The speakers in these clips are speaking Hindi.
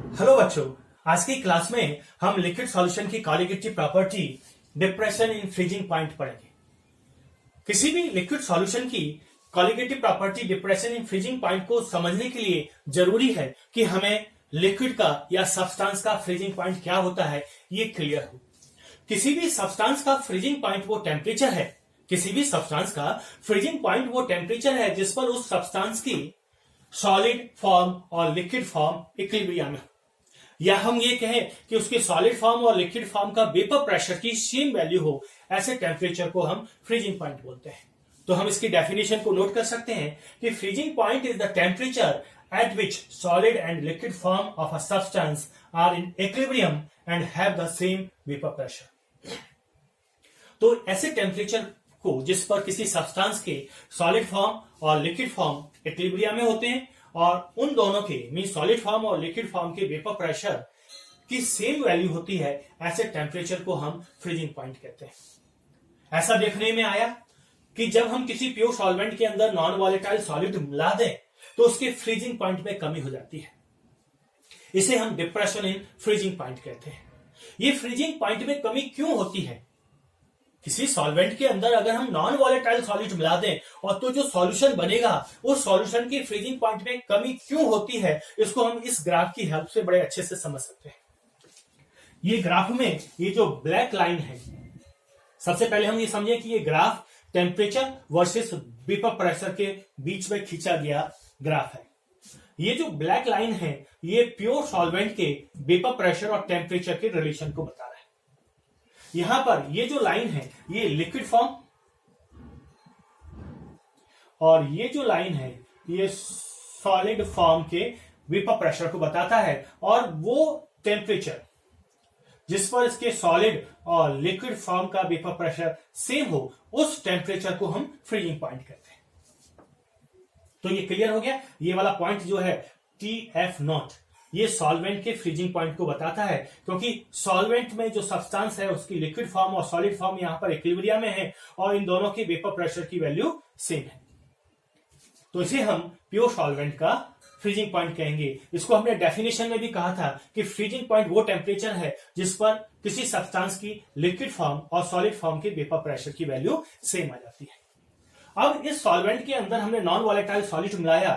हेलो बच्चों, आज की क्लास में हम लिक्विड सॉल्यूशन की colligative property depression in freezing point पढ़ेंगे। किसी भी लिक्विड सॉल्यूशन की colligative property depression in freezing point को समझने के लिए जरूरी है कि हमें लिक्विड का या सब्सटेंस का फ्रीजिंग पॉइंट क्या होता है ये क्लियर हो। किसी भी सब्सटेंस का फ्रीजिंग पॉइंट वो टेम्परेचर है, किसी भी सब्सटेंस का फ्रीजिंग पॉइंट वो टेम्परेचर है जिस पर उस सब्सटेंस की सॉलिड फॉर्म और लिक्विड फॉर्म इक्विलिब्रियम में, या हम ये कहें कि उसके सॉलिड फॉर्म और लिक्विड फॉर्म का वेपर प्रेशर की सेम वैल्यू हो, ऐसे टेम्परेचर को हम फ्रीजिंग पॉइंट बोलते हैं। तो हम इसकी डेफिनेशन को नोट कर सकते हैं कि freezing point is the temperature at which solid and liquid form of a substance are in equilibrium and have the same vapor pressure। तो ऐसे टेम्परेचर को जिस पर किसी सब्सटेंस के सॉलिड फॉर्म और लिक्विड फॉर्म इक्विलिब्रियम में होते हैं और उन दोनों के मीन सॉलिड फॉर्म और लिक्विड फॉर्म के वेपर प्रेशर की सेम वैल्यू होती है, ऐसे टेम्परेचर को हम फ्रीजिंग पॉइंट कहते हैं। ऐसा देखने में आया कि जब हम किसी प्योर सॉल्वेंट के अंदर नॉन वॉलेटाइल सॉलिड मिला दें तो उसके फ्रीजिंग पॉइंट में कमी हो जाती है। इसे हम डिप्रेशन इन फ्रीजिंग पॉइंट कहते हैं। ये फ्रीजिंग पॉइंट में कमी क्यों होती है? किसी सॉल्वेंट के अंदर अगर हम नॉन वॉलेटाइल सॉलिड मिला दें और तो जो सॉल्यूशन बनेगा उस सॉल्यूशन की फ्रीजिंग पॉइंट में कमी क्यों होती है, इसको हम इस ग्राफ की हेल्प से बड़े अच्छे से समझ सकते हैं। ये ग्राफ में ये जो ब्लैक लाइन है, सबसे पहले हम ये समझे कि ये graph temperature versus vapour pressure के बीच में खींचा गया ग्राफ है। ये जो ब्लैक लाइन है ये प्योर सॉल्वेंट के वेपर प्रेशर और टेम्परेचर के रिलेशन को बता रहा है। यहां पर ये जो लाइन है ये लिक्विड फॉर्म और ये जो लाइन है ये सॉलिड फॉर्म के वेपर प्रेशर को बताता है, और वो टेम्परेचर जिस पर इसके सॉलिड और लिक्विड फॉर्म का वेपर प्रेशर सेम हो उस टेम्परेचर को हम फ्रीजिंग पॉइंट कहते हैं। तो ये क्लियर हो गया। ये वाला पॉइंट जो है TF0 ये सॉल्वेंट के फ्रीजिंग पॉइंट को बताता है, क्योंकि सॉल्वेंट में जो सब्सटेंस है उसकी लिक्विड फॉर्म और सॉलिड फॉर्म यहां पर इक्विलिब्रियम में है और इन दोनों की वेपर प्रेशर की वैल्यू सेम है। तो इसे हम प्योर सॉल्वेंट का फ्रीजिंग पॉइंट कहेंगे। इसको हमने डेफिनेशन में भी कहा था कि फ्रीजिंग पॉइंट वो टेम्परेचर है जिस पर किसी सब्सटेंस की लिक्विड फॉर्म और सॉलिड फॉर्म के वेपर प्रेशर की वैल्यू सेम आ जाती है। अब इस सॉल्वेंट के अंदर हमने नॉन वॉलेटाइल सॉलिड मिलाया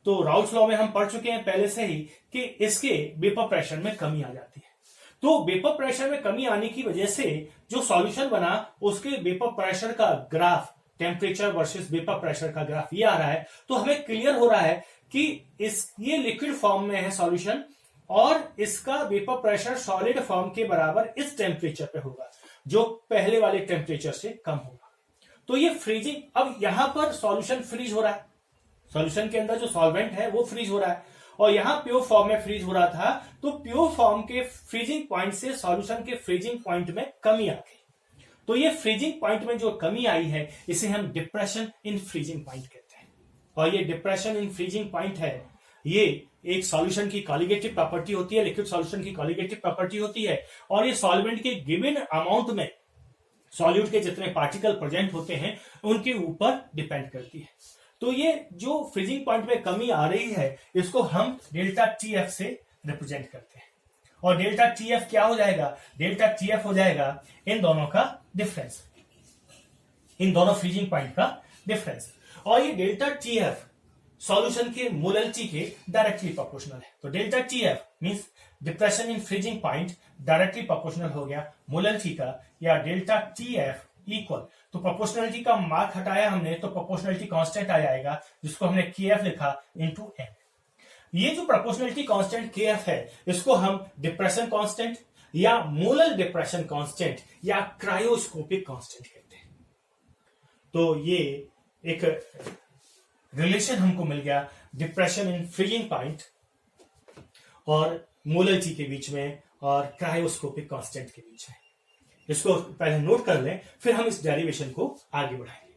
तो राउल्स लॉ में हम पढ़ चुके हैं पहले से ही कि इसके वेपर प्रेशर में कमी आ जाती है। तो वेपर प्रेशर में कमी आने की वजह से जो सॉल्यूशन बना उसके वेपर प्रेशर का graph, temperature versus vapour pressure का ग्राफ ये आ रहा है। तो हमें क्लियर हो रहा है कि ये लिक्विड फॉर्म में है सॉल्यूशन और इसका वेपर प्रेशर सॉलिड फॉर्म के बराबर इस टेम्परेचर पे होगा जो पहले वाले टेम्परेचर से कम होगा। तो ये फ्रीजिंग, अब यहां पर सॉल्यूशन फ्रीज हो रहा है, सॉल्यूशन के अंदर जो सॉल्वेंट है वो फ्रीज हो रहा है और यहां प्योर फॉर्म में फ्रीज हो रहा था। तो प्योर फॉर्म के फ्रीजिंग पॉइंट से सॉल्यूशन के फ्रीजिंग पॉइंट में कमी आ गई। तो ये फ्रीजिंग पॉइंट में जो कमी आई है इसे हम डिप्रेशन इन फ्रीजिंग पॉइंट कहते हैं। और ये डिप्रेशन इन फ्रीजिंग पॉइंट है, ये एक सॉल्यूशन की कॉलिगेटिव प्रॉपर्टी होती है, लिक्विड सॉल्यूशन की कॉलिगेटिव प्रॉपर्टी होती है और ये सॉल्वेंट के गिवन अमाउंट में सॉल्यूट के जितने पार्टिकल प्रेजेंट होते हैं उनके ऊपर डिपेंड करती है। तो ये जो फ्रीजिंग पॉइंट में कमी आ रही है इसको हम डेल्टा TF से रिप्रेजेंट करते हैं। और डेल्टा TF क्या हो जाएगा? डेल्टा TF हो जाएगा इन दोनों का डिफरेंस, इन दोनों फ्रीजिंग पॉइंट का डिफरेंस। और ये डेल्टा TF सॉल्यूशन के मोलरिटी के डायरेक्टली प्रोपोर्शनल है। तो delta TF means depression in freezing point directly proportional हो गया मोलरिटी का, या डेल्टा TF इक्वल, तो प्रोपोर्शनलिटी का मार्क हटाया हमने तो प्रोपोर्शनलिटी कांस्टेंट आ जाएगा जिसको हमने KF लिखा इनटू M। ये जो प्रोपोर्शनलिटी कांस्टेंट KF है इसको हम डिप्रेशन कांस्टेंट या मोलर डिप्रेशन कांस्टेंट या क्रायोस्कोपिक कांस्टेंट कहते हैं। तो ये एक रिलेशन हमको मिल गया डिप्रेशन इन फ्रीजिंग पॉइंट और मोलरिटी के बीच में और क्रायोस्कोपिक कांस्टेंट के बीच में। इसको पहले नोट कर लें, फिर हम इस डेरिवेशन को आगे बढ़ाएंगे।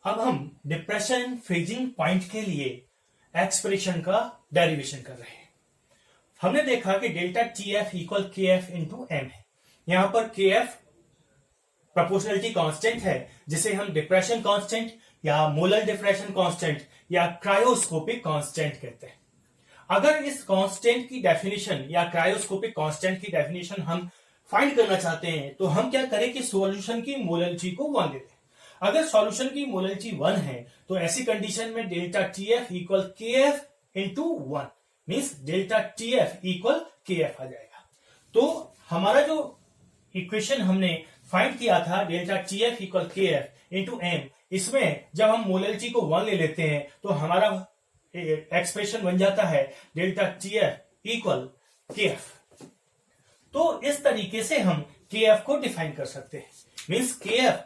अब हम डिप्रेशन इन फ्रीजिंग पॉइंट के लिए एक्सप्रेशन का डेरिवेशन कर रहे हैं। हमने देखा कि delta TF equal KF into M है। यहां पर KF प्रोपोर्शनलिटी कांस्टेंट है जिसे हम डिप्रेशन कांस्टेंट या मोलर डिप्रेशन कांस्टेंट या क्रायोस्कोपिक कांस्टेंट कहते हैं। अगर इस कांस्टेंट की डेफिनेशन या क्रायोस्कोपिक कांस्टेंट की डेफिनेशन हम फाइंड करना चाहते हैं तो हम क्या करें कि सॉल्यूशन की मोलरिटी को 1 लेते हैं। अगर सॉल्यूशन की मोलरिटी 1 है तो ऐसी कंडीशन में delta TF equal KF into 1 means delta TF equal KF आ जाएगा। तो हमारा जो इक्वेशन हमने फाइंड किया था delta TF equal KF into M, इसमें जब हम मोलरिटी को 1 ले लेते हैं तो हमारा एक्सप्रेशन बन जाता है डेल्टा TF इक्वल KF। तो इस तरीके से हम KF को डिफाइन कर सकते हैं। मींस KF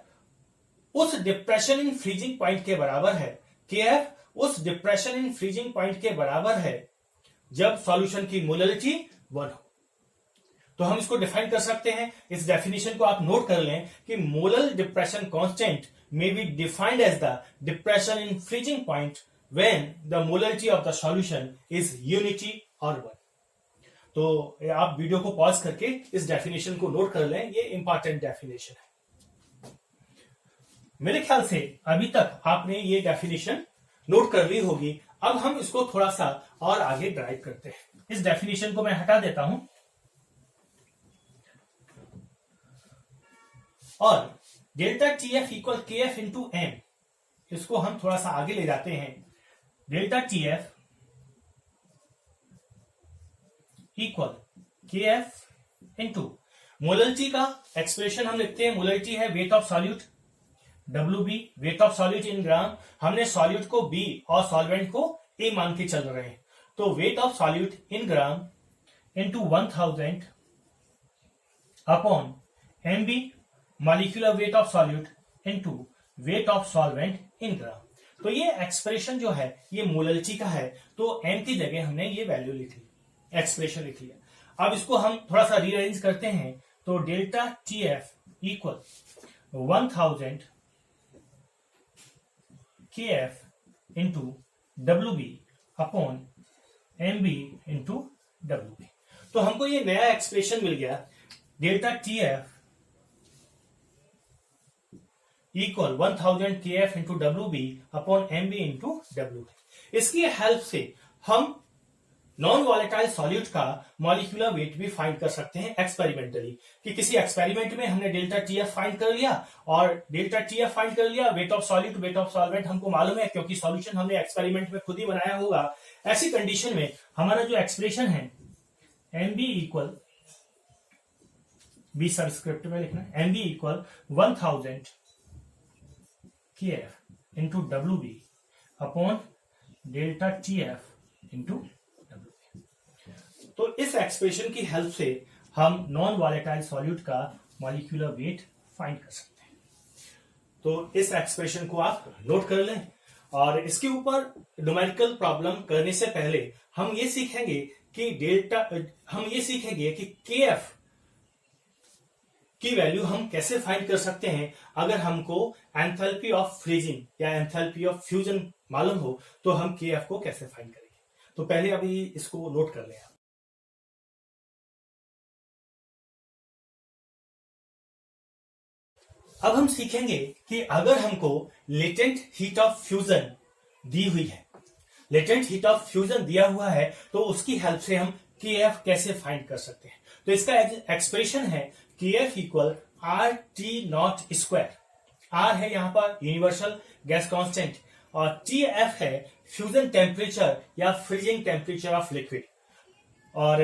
उस डिप्रेशन इन फ्रीजिंग पॉइंट के बराबर है। KF उस डिप्रेशन इन फ्रीजिंग पॉइंट के बराबर है जब सॉल्यूशन की मोलरिटी 1 हो। तो हम इसको डिफाइन कर सकते हैं। इस डेफिनेशन को आप नोट कर लें कि molar depression constant may be defined as the depression in freezing point when the molarity of the solution is unity or 1। तो आप वीडियो को पॉज करके इस डेफिनेशन को नोट कर लें, ये इंपॉर्टेंट डेफिनेशन है। मेरे ख्याल से अभी तक आपने ये डेफिनेशन नोट कर ली होगी। अब हम इसको थोड़ा सा और आगे ड्राइव करते हैं। इस डेफिनेशन को मैं हटा देता हूं और delta TF equal KF into M, इसको हम थोड़ा सा आगे ले जाते हैं। Delta TF equal KF into molarity का एक्सप्रेशन हम लिखते हैं। मोलरिटी है weight of solute, WB weight of solute in gram. हमने सॉल्यूट को B और सॉल्वेंट को A मान के चल रहे हैं। तो weight of solute in gram into 1000 upon MB molecular weight of solute into weight of solvent in gram. तो ये एक्सप्रेशन जो है ये मोलरिटी का है, तो M की जगह हमने ये वैल्यू लिख ली, एक्सप्रेशन लिख लिया। अब इसको हम थोड़ा सा रीअरेंज करते हैं। तो delta TF equal 1000 KF into WB upon MB into WB। तो हमको ये नया एक्सप्रेशन मिल गया, delta TF equal 1000 KF into WB upon MB into WB। इसकी हेल्प से हम नॉन वॉलेटाइल सॉल्यूट का मॉलिक्यूलर वेट भी फाइंड कर सकते हैं एक्सपेरिमेंटली। कि किसी एक्सपेरिमेंट में हमने डेल्टा TF फाइंड कर लिया और डेल्टा TF फाइंड कर लिया, wait of solute wait of solvent हमको मालूम है क्योंकि सॉल्यूशन हमने एक्सपेरिमेंट में खुद ही बनाया होगा। ऐसी कंडीशन में हमारा जो एक्सप्रेशन है MB इक्वल B सबस्क्रिप्ट में लिखना है, MB equal 1000 KF into WB upon delta TF into WB। तो इस एक्सप्रेशन की हेल्प से हम नॉन वॉलेटाइल सॉल्यूट का मॉलिक्यूलर वेट फाइंड कर सकते हैं। तो इस एक्सप्रेशन को आप नोट कर लें और इसके ऊपर न्यूमेरिकल प्रॉब्लम करने से पहले हम ये सीखेंगे कि KF की वैल्यू हम कैसे फाइंड कर सकते हैं। अगर हमको एंथैल्पी ऑफ फ्रीजिंग या एंथैल्पी ऑफ फ्यूजन मालूम हो तो हम KF को कैसे फाइंड करेंगे। तो पहले अभी इसको नोट कर लें आप। अब हम सीखेंगे कि अगर हमको लेटेंट हीट ऑफ फ्यूजन दी हुई है, लेटेंट हीट ऑफ फ्यूजन दिया हुआ है, तो उसकी हेल्प से हम KF कैसे फाइंड कर सकते हैं। तो इसका एक्सप्रेशन है KF equal RT0 square. R है यहां पर यूनिवर्सल गैस कांस्टेंट और TF है फ्यूजन टेम्परेचर या फ्रीजिंग टेम्परेचर ऑफ लिक्विड और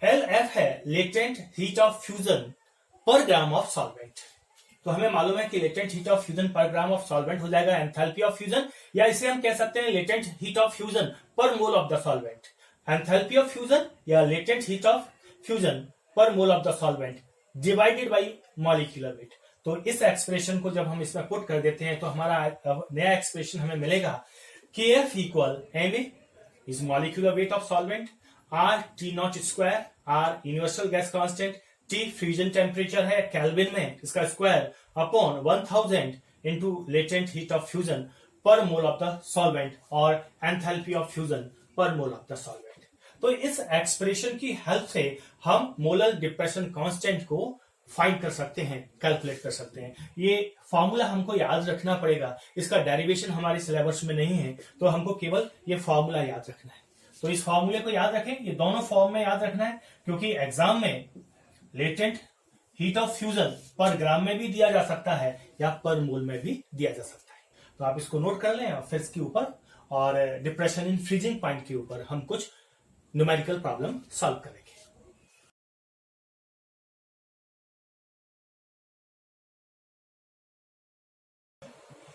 LF है लेटेंट हीट ऑफ फ्यूजन पर ग्राम ऑफ सॉल्वेंट। तो हमें मालूम है कि लेटेंट हीट ऑफ फ्यूजन पर ग्राम ऑफ सॉल्वेंट हो जाएगा एंथैल्पी ऑफ फ्यूजन, या इसे हम कह सकते हैं लेटेंट हीट ऑफ फ्यूजन पर mole of the solvent. Enthalpy of fusion या लेटेंट हीट ऑफ फ्यूजन पर mole of the solvent divided by molecular weight. तो इस एक्सप्रेशन को जब हम इसमें पुट कर देते हैं तो हमारा नया एक्सप्रेशन हमें मिलेगा KF equal MA is molecular weight of solvent, RT0 square, R universal gas constant, T fusion temperature है केल्विन में इसका square upon 1000 into latent heat of fusion पर मोल ऑफ द सॉल्वेंट और एंथैल्पी ऑफ फ्यूजन पर मोल ऑफ द सॉल्वेंट। तो इस एक्सप्रेशन की हेल्प से हम मोलर डिप्रेशन कांस्टेंट को फाइंड कर सकते हैं, कैलकुलेट कर सकते हैं। ये फॉर्मूला हमको याद रखना पड़ेगा, इसका डेरिवेशन हमारे सिलेबस में नहीं है, तो हमको केवल ये फॉर्मूला याद रखना है। तो इस फॉर्मूले को याद रखें, ये दोनों फॉर्म में याद रखना है, क्योंकि एग्जाम में लेटेंट हीट ऑफ फ्यूजन पर ग्राम में भी दिया जा सकता है या पर मोल में भी दिया जा सकता है। तो आप इसको नोट कर लें और फिर इसके ऊपर और डिप्रेशन इन फ्रीजिंग पॉइंट के ऊपर हम कुछ न्यूमेरिकल प्रॉब्लम सॉल्व करेंगे।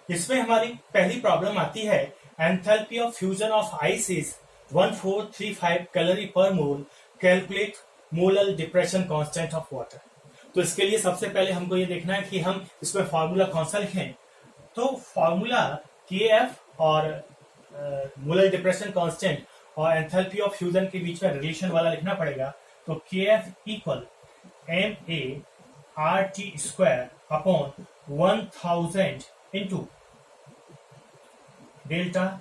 इसमें हमारी पहली प्रॉब्लम आती है, enthalpy of fusion of ice is 1435 calorie per mole, calculate molar depression constant of water. तो इसके लिए सबसे पहले हमको ये देखना है कि हम इसमें फॉर्मूला कौन सा लिखें। तो फॉर्मूला KF और मोलर डिप्रेशन कांस्टेंट और एंथैल्पी ऑफ फ्यूजन के बीच में रिलेशन वाला लिखना पड़ेगा। तो KF equal MART square upon 1000 into delta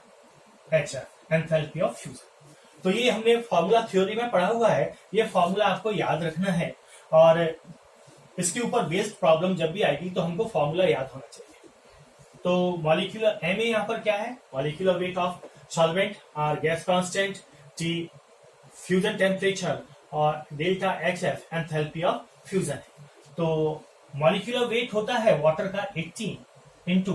HF enthalpy of fusion. तो ये हमने फॉर्मूला थ्योरी में पढ़ा हुआ है, ये फॉर्मूला आपको याद रखना है और इसके ऊपर बेस्ड प्रॉब्लम जब भी आएगी तो हमको फॉर्मूला याद होना चाहिए। तो मॉलिक्यूलर MA यहाँ पर क्या है, molecular weight of solvent, R gas constant, T fusion temperature और delta HF enthalpy of fusion है। तो मॉलिक्यूलर वेट होता है वाटर का 18 इंटू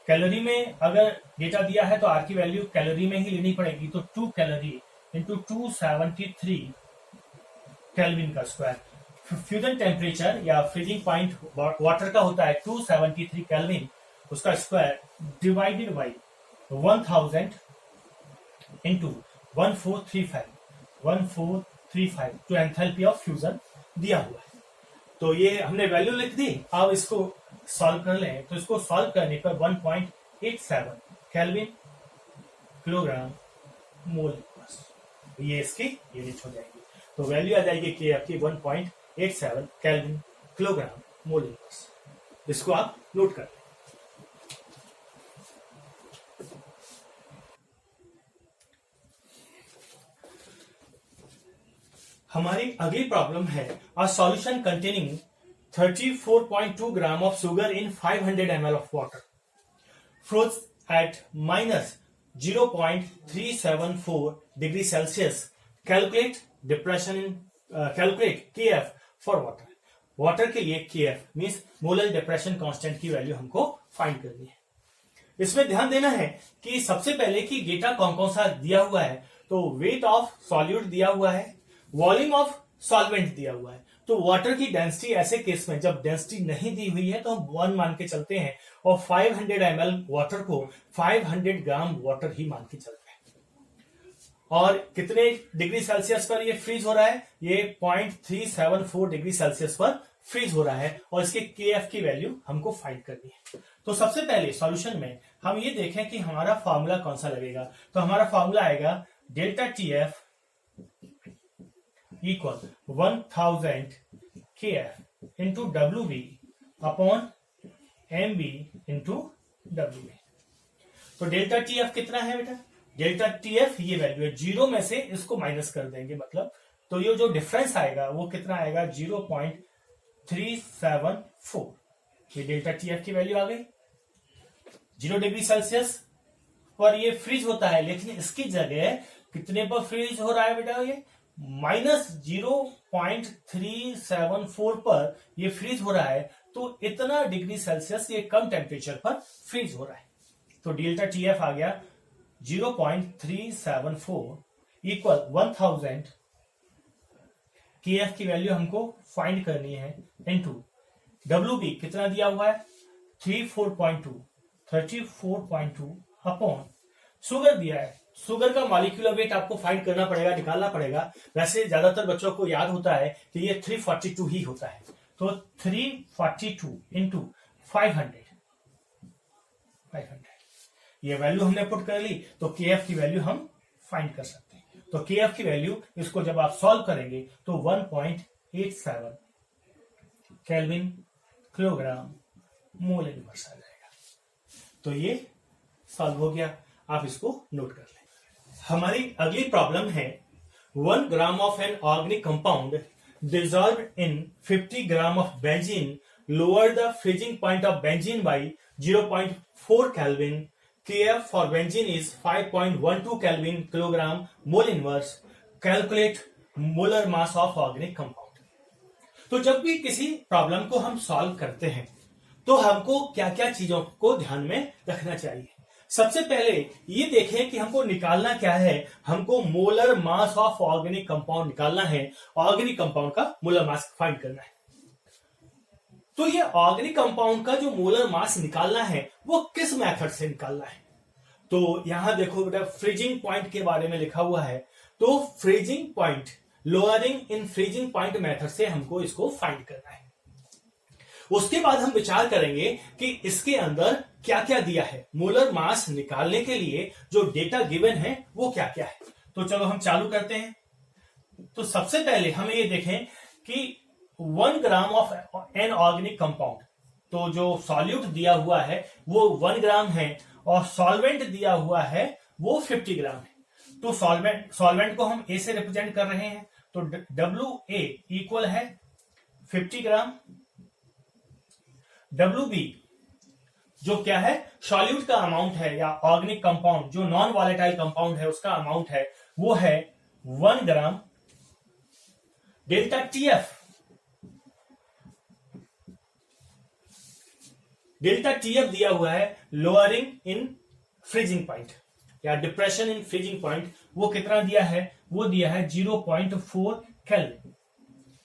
कैलोरी में अगर डेटा दिया है तो R की वैल्यू कैलोरी में ही लेनी पड़ेगी, तो 2 कैलोरी इंटू 273 केल्विन का स्क्वायर। फ्यूजन टेम्परेचर या फ्रीजिंग पॉइंट वाटर का होता है 273 केल्विन, उसका स्क्वायर डिवाइडेड बाई 1000 इंटू 1435 जो एंथैल्पी ऑफ फ्यूजन दिया हुआ है। तो ये हमने वैल्यू लिख दी, अब इसको सॉल्व कर लें। तो इसको सॉल्व करने पर 1.87 केल्विन किलोग्राम मोल ये इसकी यूनिट हो जाएगी। तो वैल्यू आ जाएगी कि आपकी 1.87 केल्विन किलोग्राम मोल इनवर्स। इसको आप नोट कर लें। हमारी अगली प्रॉब्लम है, a solution containing 34.2 gram of sugar in 500 ml of water froze at -0.374 degree Celsius, calculate depression in calculate KF for water. Water के लिए KF means molar depression constant की वैल्यू हमको फाइंड करनी है। इसमें ध्यान देना है कि सबसे पहले कि डेटा कौन कौन सा दिया हुआ है। तो वेट ऑफ सॉल्यूट दिया हुआ है, वॉल्यूम ऑफ सॉल्वेंट दिया हुआ है। तो वाटर की डेंसिटी ऐसे केस में जब डेंसिटी नहीं दी हुई है तो हम 1 मान के चलते हैं और 500 ml वाटर को 500 ग्राम वाटर ही मान के चलते हैं। और कितने डिग्री सेल्सियस पर ये फ्रीज हो रहा है, ये 0.374 डिग्री सेल्सियस पर फ्रीज हो रहा है और इसके KF की वैल्यू हमको फाइंड करनी है। तो सबसे पहले सॉल्यूशन में हम ये देखें कि हमारा फॉर्मूला कौन सा लगेगा। तो हमारा फॉर्मूला आएगा delta TF equal 1000 KF into WB upon MB into WB। तो डेल्टा TF कितना है बेटा, डेल्टा TF ये वैल्यू है, 0 में से इसको माइनस कर देंगे मतलब, तो ये जो डिफरेंस आएगा वो कितना आएगा 0.374। ये डेल्टा TF की वैल्यू आ गई। 0 डिग्री सेल्सियस पर ये फ्रीज होता है, लेकिन इसकी जगह कितने पर फ्रीज हो रहा है बेटा, ये -0.374 पर ये फ्रीज हो रहा है। तो इतना डिग्री सेल्सियस ये कम टेम्परेचर पर फ्रीज हो रहा है। तो डेल्टा TF आ गया 0.374 इक्वल 1000 KF की वैल्यू हमको फाइंड करनी है इनटू WB कितना दिया हुआ है 34.2 अपॉन शुगर दिया है। शुगर का मॉलिक्यूलर वेट आपको फाइंड करना पड़ेगा, निकालना पड़ेगा। वैसे ज्यादातर बच्चों को याद होता है कि ये 342 ही होता है। तो 342 इंटू 500 ये वैल्यू हमने पुट कर ली, तो KF की वैल्यू हम फाइंड कर सकते हैं। तो KF की वैल्यू इसको जब आप सॉल्व करेंगे तो 1.87 केल्विन किलोग्राम मोल इनवर्स आ जाएगा। तो ये सॉल्व हो गया, आप इसको नोट कर लें। हमारी अगली प्रॉब्लम है 1 gram of an organic compound dissolved in 50 gram of benzene lower the freezing point of benzene by 0.4 Kelvin. Kf for benzene is 5.12 Kelvin kilogram mole inverse. Calculate molar mass of organic compound. तो जब भी किसी प्रॉब्लम को हम सॉल्व करते हैं तो हमको क्या क्या चीजों को ध्यान में रखना चाहिए। सबसे पहले ये देखें कि हमको निकालना क्या है। हमको molar mass of organic compound निकालना है। ऑर्गेनिक कंपाउंड का मोलर मास फाइंड करना है। तो ये ऑर्गेनिक कंपाउंड का जो मोलर मास निकालना है वो किस मेथड से निकालना है। तो यहां देखो बेटा फ्रीजिंग पॉइंट के बारे में लिखा हुआ है। तो freezing point, lowering in freezing point method से हमको इसको फाइंड करना है। उसके बाद हम विचार करेंगे कि इसके अंदर क्या क्या दिया है। मोलर मास निकालने के लिए जो डेटा गिवन है वो क्या क्या है। तो चलो हम चालू करते हैं। तो सबसे पहले हमें ये देखें कि 1 gram of an organic compound, तो जो सॉल्यूट दिया हुआ है वो 1 ग्राम है और सॉल्वेंट दिया हुआ है वो 50 ग्राम है। तो सॉल्वेंट को हम ए से रिप्रेजेंट कर रहे हैं। तो WA इक्वल है 50 ग्राम। WB जो क्या है, सॉल्यूट का अमाउंट है या ऑर्गेनिक कंपाउंड जो नॉन वॉलेटाइल कंपाउंड है उसका अमाउंट है वो है 1 ग्राम। डेल्टा TF दिया हुआ है लोअरिंग इन फ्रीजिंग पॉइंट या डिप्रेशन इन फ्रीजिंग पॉइंट, वो कितना दिया है, वो दिया है 0.4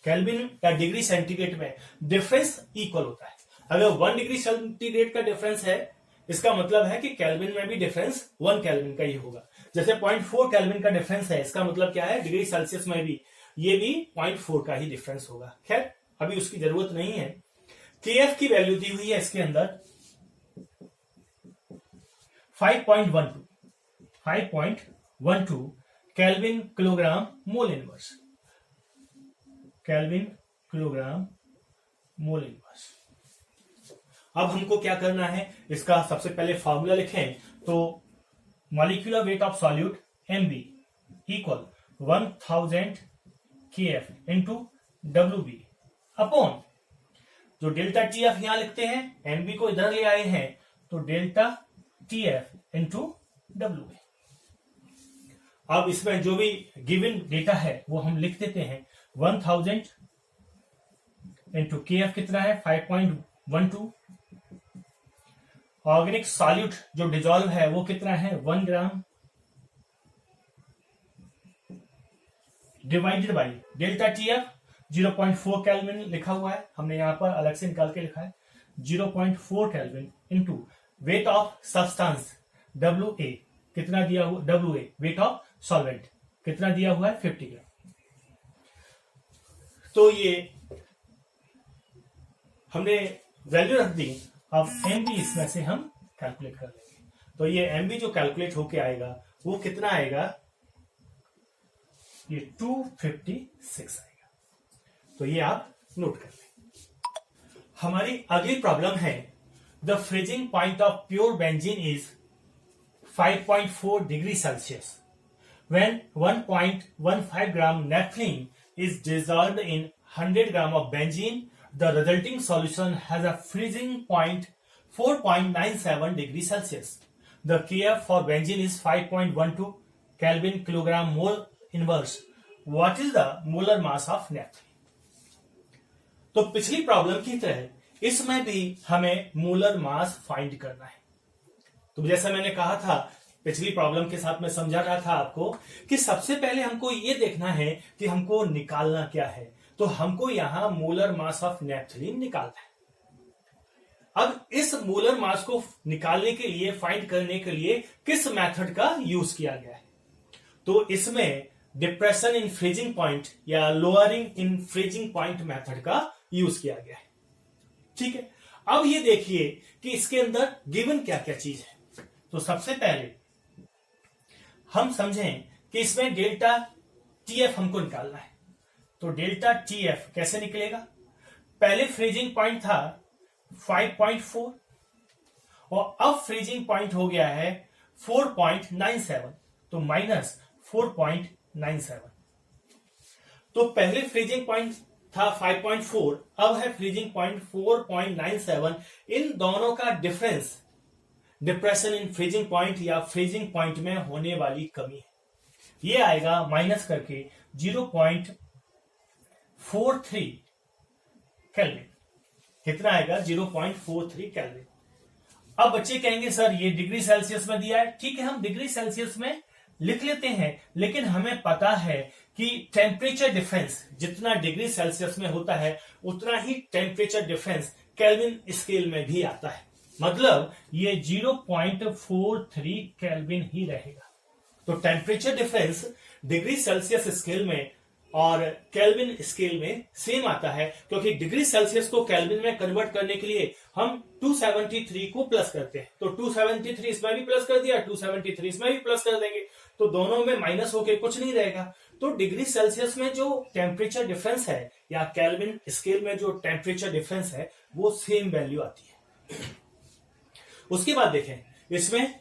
केल्विन या डिग्री सेंटीग्रेड में डिफरेंस इक्वल होता है। अगर 1 डिग्री सेंटीग्रेड का डिफरेंस है इसका मतलब है कि केल्विन में भी डिफरेंस 1 केल्विन का ही होगा। जैसे 0.4 केल्विन का डिफरेंस है इसका मतलब क्या है, डिग्री सेल्सियस में भी ये भी 0.4 का ही डिफरेंस होगा। खैर अभी उसकी जरूरत नहीं है। KF की वैल्यू दी हुई है इसके अंदर 5.12 kelvin kilogram mole inverse. Kelvin kilogram mole inverse. अब हमको क्या करना है, इसका सबसे पहले फॉर्मूला लिखें। तो molecular weight of solute MB equal 1000 KF into WB upon जो डेल्टा TF यहां लिखते हैं, MB को इधर ले आए हैं तो डेल्टा TF इंटू WB। अब इसमें जो भी गिवन डेटा है वो हम लिख देते हैं। 1000 इंटू KF कितना है 5.12। ऑर्गेनिक सॉल्यूट जो डिजॉल्व है वो कितना है 1 gram divided by delta TF 0.4 kelvin लिखा हुआ है, हमने यहां पर अलग से निकाल के लिखा है 0.4 kelvin into weight of substance WA कितना दिया हुआ, WA वेट ऑफ सॉल्वेंट कितना दिया हुआ है 50 ग्राम। तो ये हमने वैल्यू रख दी। अब MB इसमें से हम कैलकुलेट कर लेंगे। तो ये MB जो कैलकुलेट होके आएगा वो कितना आएगा, ये 256 आएगा। तो ये आप नोट कर लें। हमारी अगली प्रॉब्लम है the freezing point of pure benzene is 5.4 degree Celsius when 1.15 gram naphthalene is dissolved in 100 gram of benzene. The resulting solution has a freezing point 4.97 degree Celsius. The Kf for benzene is 5.12 Kelvin kilogram mole inverse. What is the molar mass of naphthalene? तो पिछली प्रॉब्लम की तरह इसमें भी हमें मोलर मास फाइंड करना है। तो जैसा मैंने कहा था पिछली प्रॉब्लम के साथ मैं समझा रहा था आपको कि सबसे पहले हमको ये देखना है कि हमको निकालना क्या है। तो हमको यहां मोलर मास ऑफ नैप्थलीन निकालना है। अब इस मोलर मास को निकालने के लिए, फाइंड करने के लिए किस मेथड का यूज किया गया है, तो इसमें डिप्रेशन इन फ्रीजिंग पॉइंट या lowering in freezing point method का यूज किया गया है। ठीक है, अब ये देखिए कि इसके अंदर गिवन क्या क्या चीज है। तो सबसे पहले हम समझें कि इसमें डेल्टा TF हमको निकालना है। तो डेल्टा TF कैसे निकलेगा, पहले फ्रीजिंग पॉइंट था 5.4 और अब फ्रीजिंग पॉइंट हो गया है 4.97, तो -4.97। तो पहले फ्रीजिंग पॉइंट था 5.4, अब है फ्रीजिंग पॉइंट 4.97। इन दोनों का difference depression in freezing point या फ्रीजिंग पॉइंट में होने वाली कमी है। ये आएगा माइनस करके 0.43 केल्विन। कितना आएगा? 0.43 केल्विन। अब बच्चे कहेंगे सर ये डिग्री सेल्सियस में दिया है। ठीक है, हम डिग्री सेल्सियस में लिख लेते हैं, लेकिन हमें पता है कि टेम्परेचर डिफरेंस जितना डिग्री सेल्सियस में होता है उतना ही टेम्परेचर डिफरेंस केल्विन स्केल में भी आता है। मतलब ये 0.43 केल्विन ही रहेगा। तो temperature difference degree Celsius scale में और केल्विन स्केल में सेम आता है, क्योंकि डिग्री सेल्सियस को केल्विन में कन्वर्ट करने के लिए हम 273 को प्लस करते हैं। तो 273 इसमें भी प्लस कर दिया, 273 इसमें भी प्लस कर देंगे, तो दोनों में माइनस होके कुछ नहीं रहेगा। तो डिग्री सेल्सियस में जो टेम्परेचर डिफरेंस है या केल्विन स्केल में जो टेम्परेचर डिफरेंस है वो सेम वैल्यू आती है। उसके बाद देखें, इसमें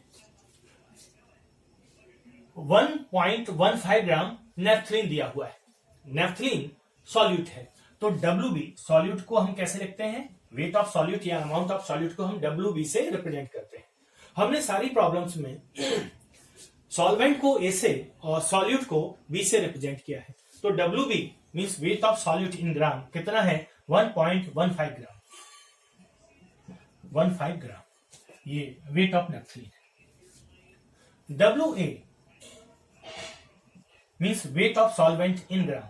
1.15 ग्राम नेफ्थलीन दिया हुआ है। नेफ्थलीन सॉल्यूट है, तो WB सॉल्यूट को हम कैसे लिखते हैं? वेट ऑफ सॉल्यूट या अमाउंट ऑफ सॉल्यूट को हम WB से रिप्रेजेंट करते हैं। हमने सारी प्रॉब्लम्स में सॉल्वेंट को A से और सॉल्यूट को B से रिप्रेजेंट किया है। तो WB means weight of solute in gram कितना है? 1.15 ग्राम। 15 ग्राम ये weight of naphthalene. WA means weight of solvent in gram.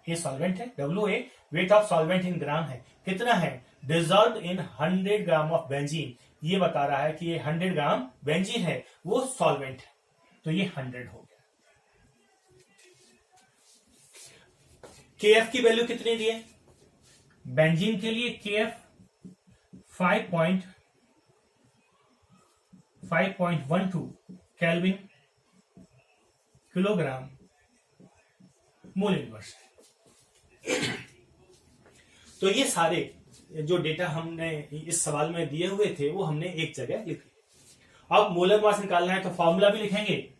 ये सॉल्वेंट है, WA weight of solvent in gram है। कितना है? Dissolve in 100 gram of benzene. ये बता रहा है कि ये 100 ग्राम बेंजीन है, वो सॉल्वेंट है, तो ये 100 हो गया। KF की वैल्यू कितनी दी है? बेंजीन के लिए KF 5.12 kelvin kilogram mole inverse है। तो ये सारे जो डेटा हमने इस सवाल में दिए हुए थे वो हमने एक जगह लिख लिए। अब मोलर मास निकालना है तो फॉर्मूला भी लिखेंगे,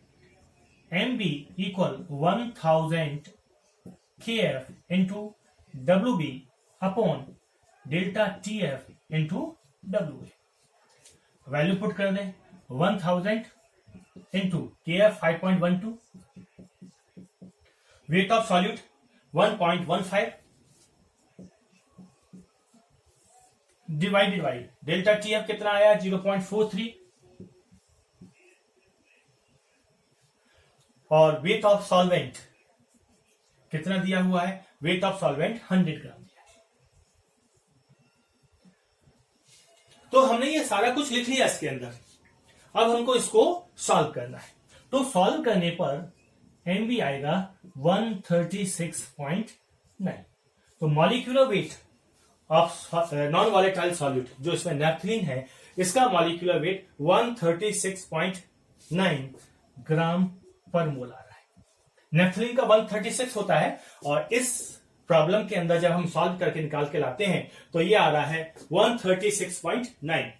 MB equal 1000 KF into WB upon delta TF into WA। Value put कर दें, 1000 into KF 5.12, wait of solute 1.15 divided by delta TF कितना आया? 0.43 और वेट ऑफ सॉल्वेंट कितना दिया हुआ है? वेट ऑफ सॉल्वेंट 100 ग्राम दिया है। तो हमने ये सारा कुछ लिख लिया इसके अंदर। अब हमको इसको सॉल्व करना है। तो सॉल्व करने पर MB आएगा 136.9। तो molecular weight of non volatile solute जो इसमें नेफ्थलीन है, इसका मॉलिक्यूलर वेट 136.9 ग्राम पर मोल आ रहा है। नेफ्थलीन का 136 होता है और इस प्रॉब्लम के अंदर जब हम सॉल्व करके निकाल के लाते हैं तो ये आ रहा है 136.9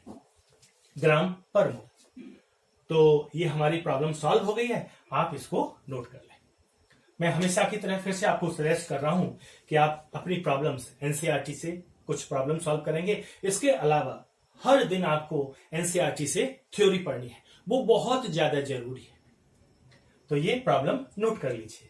ग्राम पर मोल। तो ये हमारी प्रॉब्लम सॉल्व हो गई है, आप इसको नोट कर लें। मैं हमेशा की तरह फिर से आपको सजेस्ट कर रहा हूं कि आप अपनी प्रॉब्लम्स एनसीईआरटी से कुछ प्रॉब्लम सॉल्व करेंगे। इसके अलावा हर दिन आपको एनसीईआरटी से थ्योरी पढ़नी है, वो बहुत ज्यादा जरूरी है। तो ये प्रॉब्लम नोट कर लीजिए।